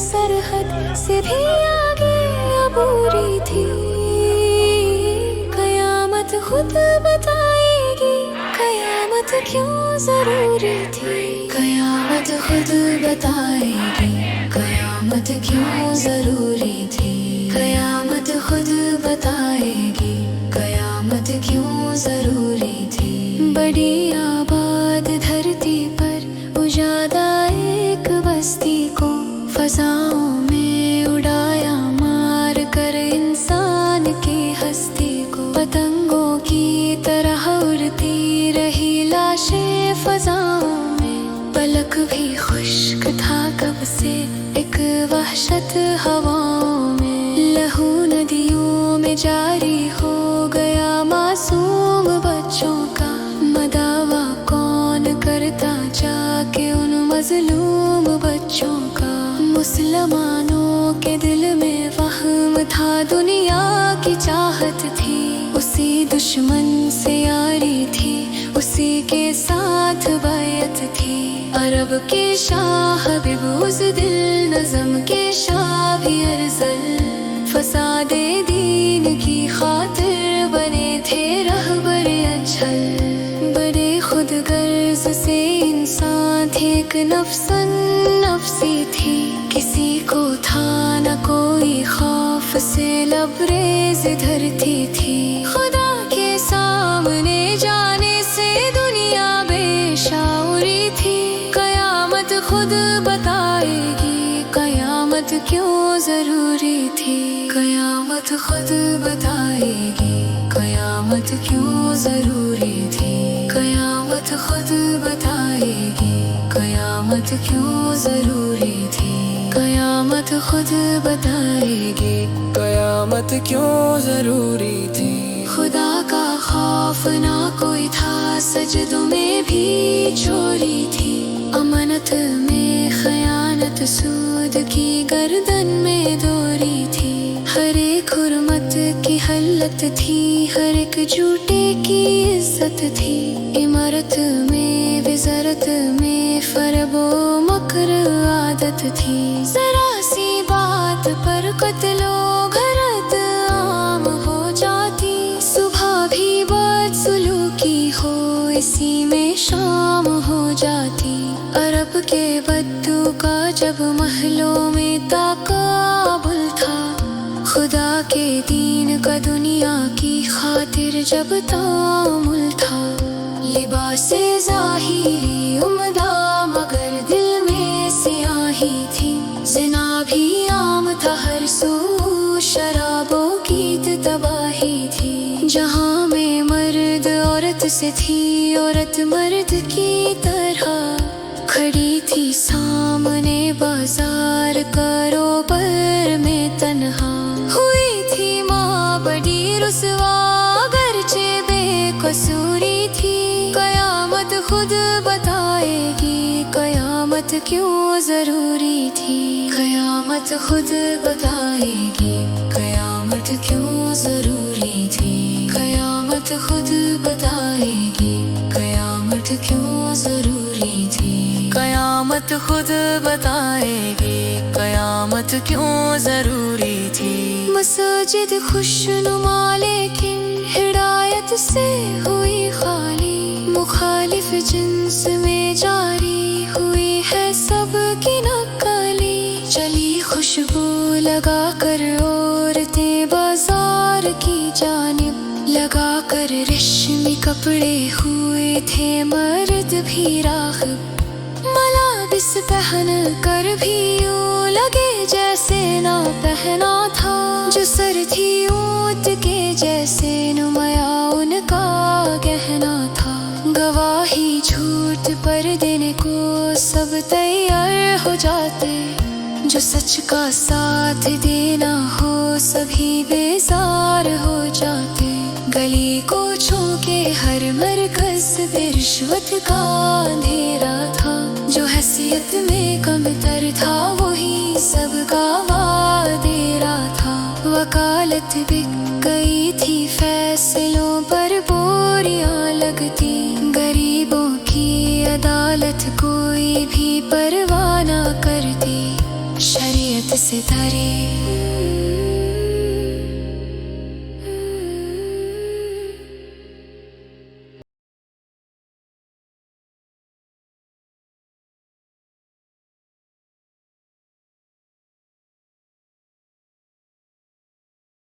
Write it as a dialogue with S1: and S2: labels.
S1: सरहद से भी आगे अबूरी थी। कयामत खुद बताएगी कयामत क्यों जरूरी थी। कयामत खुद बताएगी कयामत क्यों जरूरी थी। कयामत खुद बताएगी कयामत क्यों जरूरी थी। बड़ी आबाद धरती पर उजादा एक बस्ती को फजाओं में उड़ाया मार कर इंसान की हस्ती को। पतंगों की तरह उड़ती रही लाशें फजाओं में। पलक भी खुश्क था कब से एक वहशत हवाओं में। लहू नदियों में जारी हो गया मासूम बच्चों का। मदावा कौन करता जाके उन मजलूम बच्चों का। मुसलमानों के दिल में वहम था दुनिया की चाहत थी। उसी दुश्मन से यारी थी उसी के साथ बैत थी। अरब के शाह हबीब उस दिल नज़म के शाह भी अरजल। फसादे दीन की खातिर बने थे रहबर अजहल। बड़े खुद गर्ज से इंसान थे एक नफ्सन नफसी थी। किसी को था न कोई खौफ से लबरेज धरती थी। खुदा के सामने जाने से दुनिया बेशऊरी थी। कयामत खुद बताएगी कयामत क्यों जरूरी थी। कयामत खुद बताएगी कयामत क्यों जरूरी थी। कयामत खुद बताएगी कयामत क्यों जरूरी थी। कयामत खुद बताएगी कयामत क्यों जरूरी थी। खुदा का खौफ ना कोई था सजदों में भी चोरी थी। अमानत में खयानत सूद की गर्दन में दोरी थी। हर एक हुर्मत की हल्लत थी हर एक झूठे की इज्जत थी। इमारत में विज़रत में फरबो मकर आदत थी। जरा सी बात पर कत्लो घरत आम हो जाती। सुबह भी बदसलूकी हो इसी में शाम हो जाती। अरब के बद्दू का जब महलों में ताकाबुल था। खुदा के दीन का दुनिया की खातिर जब तामुल था। लिबासे ज़ाहिरी उम्दा मगर दिल में सियाही थी। ज़िना भी आम था हर सू शराबों की तबाही थी। जहाँ में मर्द औरत से थी औरत मर्द की तरह खड़ी थी सामने बाजार कारोबार में तन्हा। हुई थी माँ बड़ी रुसवा अगरचे बेकसूरी थी। कयामत खुद बताएगी कयामत क्यों जरूरी थी। कयामत खुद बताएगी कयामत क्यों जरूरी थी। कयामत खुद बताएगी कयामत क्यों जरूरी थी। कयामत खुद बताएगी कयामत क्यों जरूरी थी। मसाजिद खुशनुमा लेकिन हिदायत से हुई खाली। मुखालिफ जिन्स में जारी हुई है सबकी नक्काली। चली खुशबू लगा कर औरतें बाजार की जानिब। लगा कर रेशमी कपड़े हुए थे मर्द भी राग़िब। मलाबिस पहन कर भी यूं लगे जैसे ना पहना था। जो सर थी ऊंट के जैसे नुमाया उनका गहना था। गवाही झूठ पर देने को सब तैयार हो जाते। जो सच का साथ देना हो सभी बेजार हो जाते। गली कोचों के हर मरकज पे रिश्वत का अंधेरा था। जो हैसियत में कमतर था वही सबका वादेरा था। वकालत बिक गई थी फैसलों पर बोरियां लगती। गरीबों की अदालत कोई भी परवाह ना करती। शरीयत ستارے